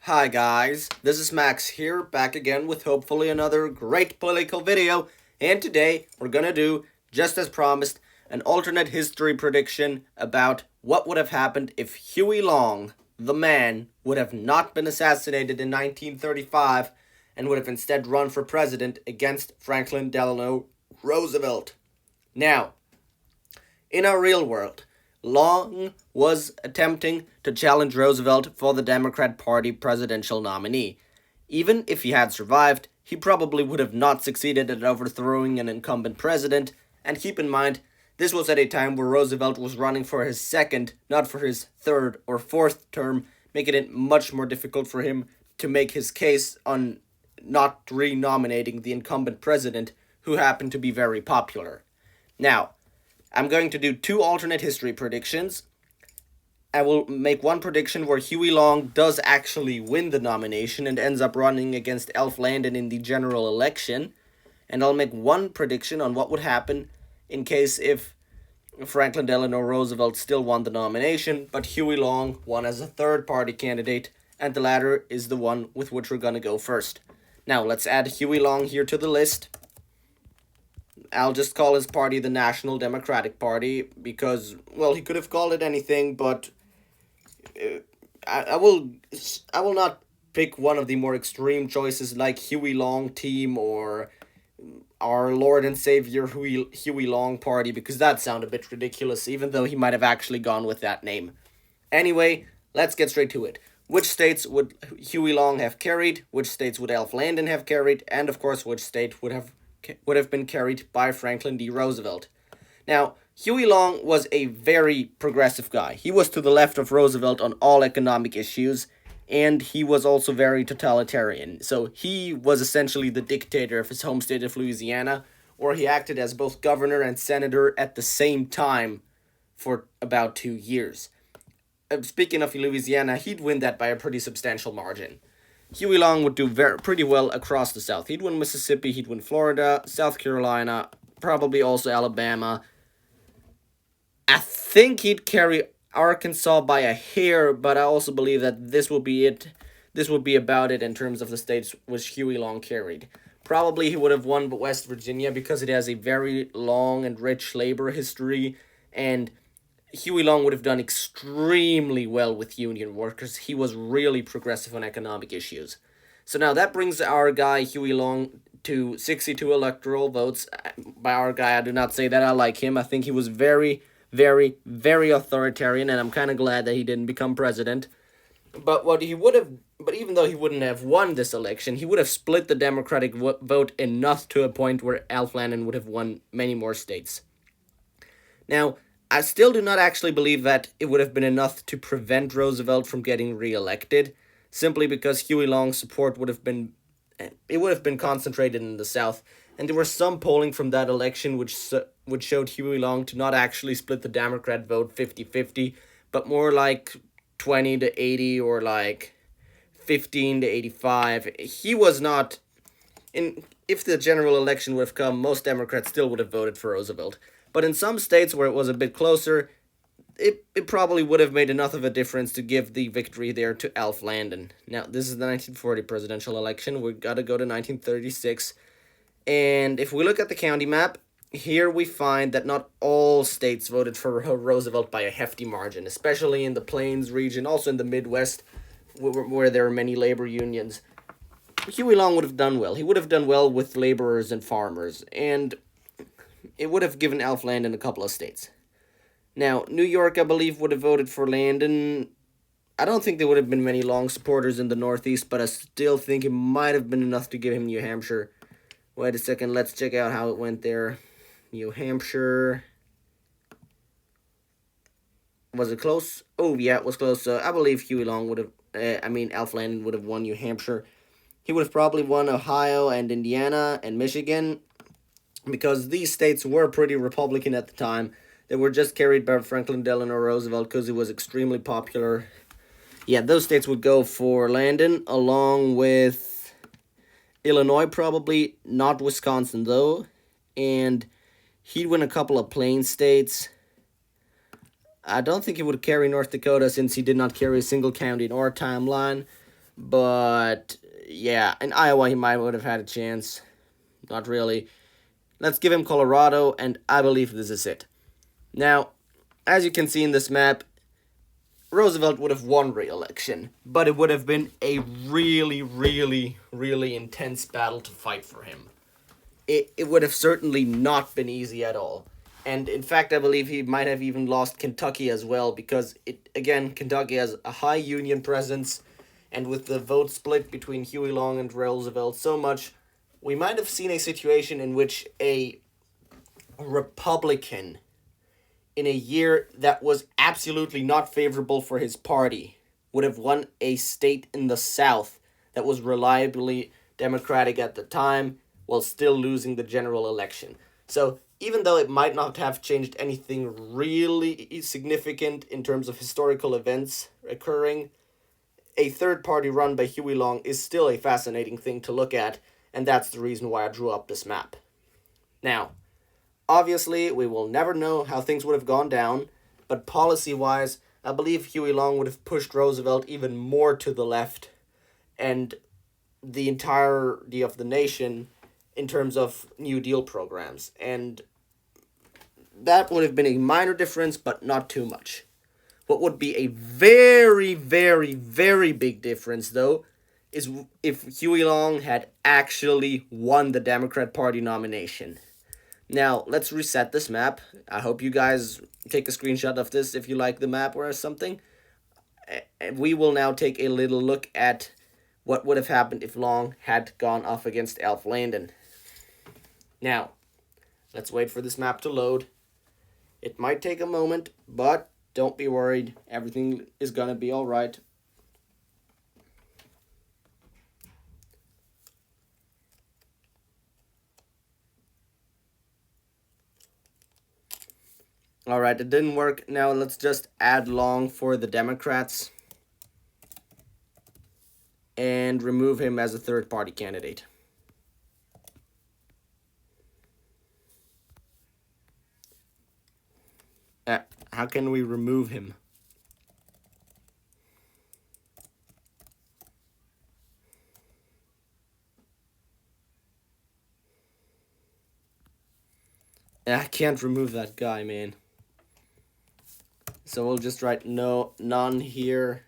Hi guys, this is Max here, back again with hopefully another great political video, and today we're gonna do, just as promised, an alternate history prediction about what would have happened if Huey Long, the man, would have not been assassinated in 1935 and would have instead run for president against Franklin Delano Roosevelt. Now, in our real world, Long was attempting to challenge Roosevelt for the Democrat Party presidential nominee. Even if he had survived, he probably would have not succeeded at overthrowing an incumbent president, and keep in mind, this was at a time where Roosevelt was running for his second, not for his third or fourth term, making it much more difficult for him to make his case on not renominating the incumbent president, who happened to be very popular. Now, I'm going to do two alternate history predictions. I will make one prediction where Huey Long does actually win the nomination and ends up running against Alf Landon in the general election. And I'll make one prediction on what would happen in case if Franklin Delano Roosevelt still won the nomination, but Huey Long won as a third-party candidate, and the latter is the one with which we're going to go first. Now, let's add Huey Long here to the list. I'll just call his party the National Democratic Party because, well, he could have called it anything, but I will not pick one of the more extreme choices like Huey Long Team or our Lord and Savior Huey Long Party because that sounded a bit ridiculous, even though he might have actually gone with that name. Anyway, let's get straight to it. Which states would Huey Long have carried? Which states would Alf Landon have carried? And of course, which state would have been carried by Franklin D. Roosevelt. Now, Huey Long was a very progressive guy. He was to the left of Roosevelt on all economic issues, and he was also very totalitarian. So he was essentially the dictator of his home state of Louisiana, where he acted as both governor and senator at the same time for about 2 years. Speaking of Louisiana, he'd win that by a pretty substantial margin. Huey Long would do pretty well across the South. He'd win Mississippi, he'd win Florida, South Carolina, probably also Alabama. I think he'd carry Arkansas by a hair, but I also believe that this will be it. This would be about it in terms of the states which Huey Long carried. Probably he would have won West Virginia because it has a very long and rich labor history, and Huey Long would have done extremely well with union workers. He was really progressive on economic issues. So now that brings our guy Huey Long to 62 electoral votes. By our guy, I do not say that I like him. I think he was very, very, very authoritarian, and I'm kind of glad that he didn't become president. But even though he wouldn't have won this election, he would have split the Democratic vote enough to a point where Alf Landon would have won many more states. Now, I still do not actually believe that it would have been enough to prevent Roosevelt from getting reelected, simply because Huey Long's support would have been concentrated in the South, and there was some polling from that election which showed Huey Long to not actually split the Democrat vote 50-50, but more like 20 to 80 or like 15 to 85. He was not if the general election would have come, most Democrats still would have voted for Roosevelt. But in some states where it was a bit closer, it probably would have made enough of a difference to give the victory there to Alf Landon. Now, this is the 1940 presidential election. We've got to go to 1936. And if we look at the county map, here we find that not all states voted for Roosevelt by a hefty margin, especially in the Plains region, also in the Midwest, where there are many labor unions. Huey Long would have done well. He would have done well with laborers and farmers, and it would have given Alf Landon a couple of states. Now, New York, I believe, would have voted for Landon. I don't think there would have been many Long supporters in the Northeast, but I still think it might have been enough to give him New Hampshire. Wait a second, let's check out how it went there. New Hampshire. Was it close? Oh, yeah, it was close. I believe Huey Long would have, Alf Landon would have won New Hampshire. He would have probably won Ohio and Indiana and Michigan, because these states were pretty Republican at the time. They were just carried by Franklin Delano Roosevelt because he was extremely popular. Yeah, those states would go for Landon, along with Illinois probably, not Wisconsin though, and he'd win a couple of plain states. I don't think he would carry North Dakota since he did not carry a single county in our timeline, But yeah, in Iowa he might would have had a chance. Not really. Let's give him Colorado, and I believe this is it. Now, as you can see in this map, Roosevelt would have won re-election, but it would have been a really, really, really intense battle to fight for him. It would have certainly not been easy at all. And in fact, I believe he might have even lost Kentucky as well, because Kentucky has a high Union presence, and with the vote split between Huey Long and Roosevelt so much, we might have seen a situation in which a Republican, in a year that was absolutely not favorable for his party, would have won a state in the South that was reliably Democratic at the time, while still losing the general election. So, even though it might not have changed anything really significant in terms of historical events occurring, a third party run by Huey Long is still a fascinating thing to look at, and that's the reason why I drew up this map. Now, obviously, we will never know how things would have gone down, but policy-wise, I believe Huey Long would have pushed Roosevelt even more to the left, and the entirety of the nation in terms of New Deal programs. And that would have been a minor difference, but not too much. What would be a very, very, very big difference, though, is if Huey Long had actually won the Democrat Party nomination. Now, let's reset this map. I hope you guys take a screenshot of this if you like the map or something. We will now take a little look at what would have happened if Long had gone off against Alf Landon. Now, let's wait for this map to load. It might take a moment, but don't be worried. Everything is gonna be alright. Alright, it didn't work. Now let's just add Long for the Democrats and remove him as a third party candidate. How can we remove him? I can't remove that guy, man. So we'll just write none here.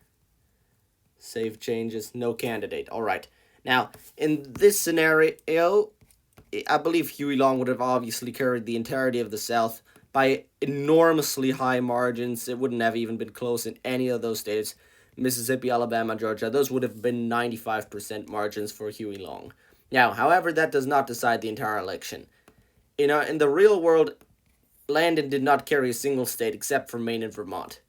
Save changes, no candidate. Alright. Now, in this scenario, I believe Huey Long would have obviously carried the entirety of the South by enormously high margins. It wouldn't have even been close in any of those states. Mississippi, Alabama, Georgia, those would have been 95% margins for Huey Long. Now, however, that does not decide the entire election. In the real world, Landon did not carry a single state except for Maine and Vermont.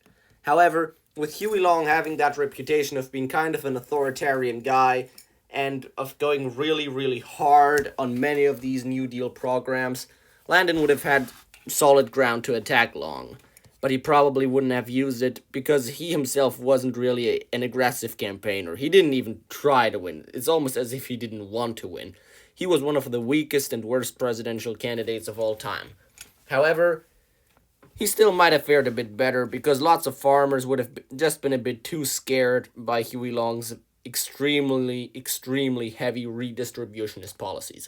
However, with Huey Long having that reputation of being kind of an authoritarian guy and of going really, really hard on many of these New Deal programs, Landon would have had solid ground to attack Long, but he probably wouldn't have used it because he himself wasn't really an aggressive campaigner. He didn't even try to win. It's almost as if he didn't want to win. He was one of the weakest and worst presidential candidates of all time. However, he still might have fared a bit better because lots of farmers would have just been a bit too scared by Huey Long's extremely, extremely heavy redistributionist policies.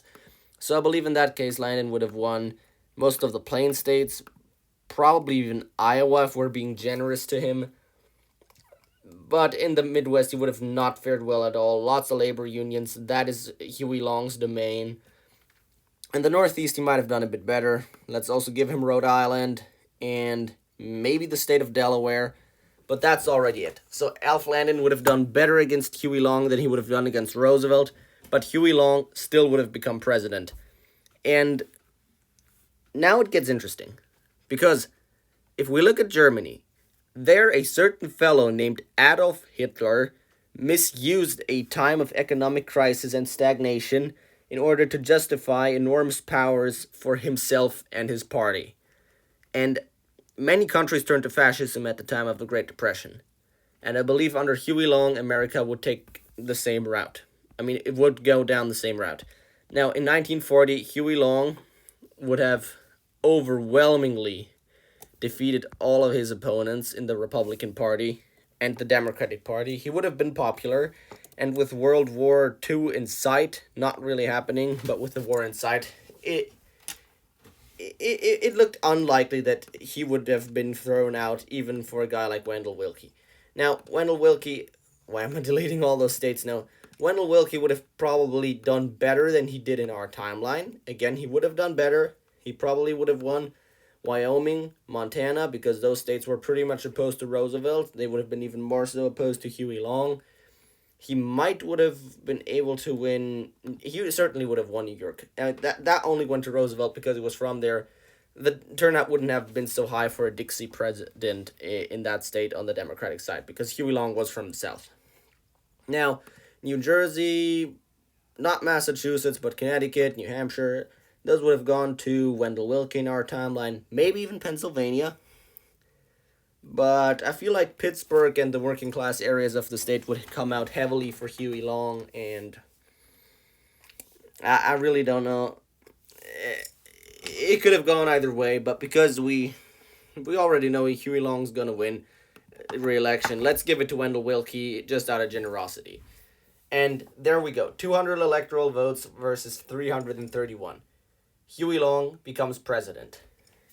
So I believe in that case, Landon would have won most of the plain states, probably even Iowa if we're being generous to him. But in the Midwest, he would have not fared well at all. Lots of labor unions. That is Huey Long's domain. In the Northeast, he might have done a bit better. Let's also give him Rhode Island and maybe the state of Delaware. But that's already it. So Alf Landon would have done better against Huey Long than he would have done against Roosevelt. But Huey Long still would have become president. And now it gets interesting. Because if we look at Germany, there a certain fellow named Adolf Hitler misused a time of economic crisis and stagnation in order to justify enormous powers for himself and his party. And many countries turned to fascism at the time of the Great Depression. And I believe under Huey Long, America would take the same route. I mean, it would go down the same route. Now, in 1940, Huey Long would have overwhelmingly defeated all of his opponents in the Republican Party and the Democratic Party. He would have been popular, And with World War II in sight, not really happening, but with the war in sight, it looked unlikely that he would have been thrown out, even for a guy like Wendell Willkie. Now, Wendell Willkie, why am I deleting all those states now? Wendell Willkie would have probably done better than he did in our timeline. Again, he would have done better. He probably would have won Wyoming, Montana, because those states were pretty much opposed to Roosevelt. They would have been even more so opposed to Huey Long. He might would have been able to win. He certainly would have won New York. That only went to Roosevelt because it was from there. The turnout wouldn't have been so high for a Dixie president in that state on the Democratic side, because Huey Long was from the South. Now, New Jersey, not Massachusetts, but Connecticut, New Hampshire, those would have gone to Wendell Willkie in our timeline. Maybe even Pennsylvania. But I feel like Pittsburgh and the working class areas of the state would come out heavily for Huey Long, and I really don't know. It could have gone either way, but because we already know Huey Long's gonna win re-election, let's give it to Wendell Willkie just out of generosity. And there we go, 200 electoral votes versus 331. Huey Long becomes president.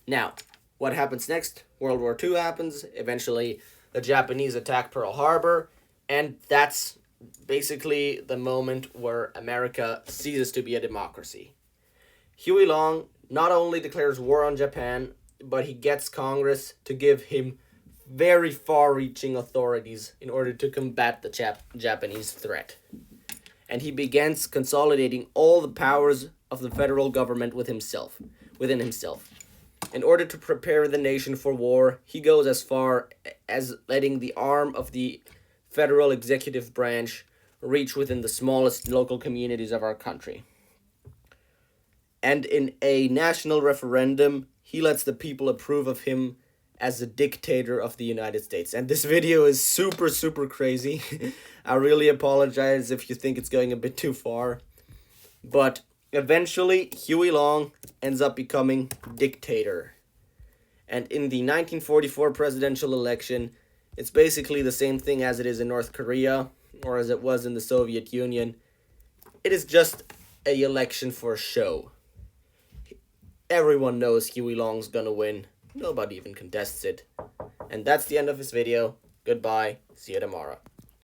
Now, what happens next? World War II happens. Eventually, the Japanese attack Pearl Harbor. And that's basically the moment where America ceases to be a democracy. Huey Long not only declares war on Japan, but he gets Congress to give him very far-reaching authorities in order to combat the Japanese threat. And he begins consolidating all the powers of the federal government within himself. In order to prepare the nation for war, he goes as far as letting the arm of the federal executive branch reach within the smallest local communities of our country. And in a national referendum, he lets the people approve of him as a dictator of the United States. And this video is super, super crazy. I really apologize if you think it's going a bit too far. But eventually, Huey Long ends up becoming dictator. And in the 1944 presidential election, it's basically the same thing as it is in North Korea, or as it was in the Soviet Union. It is just an election for show. Everyone knows Huey Long's gonna win. Nobody even contests it. And that's the end of this video. Goodbye. See you tomorrow.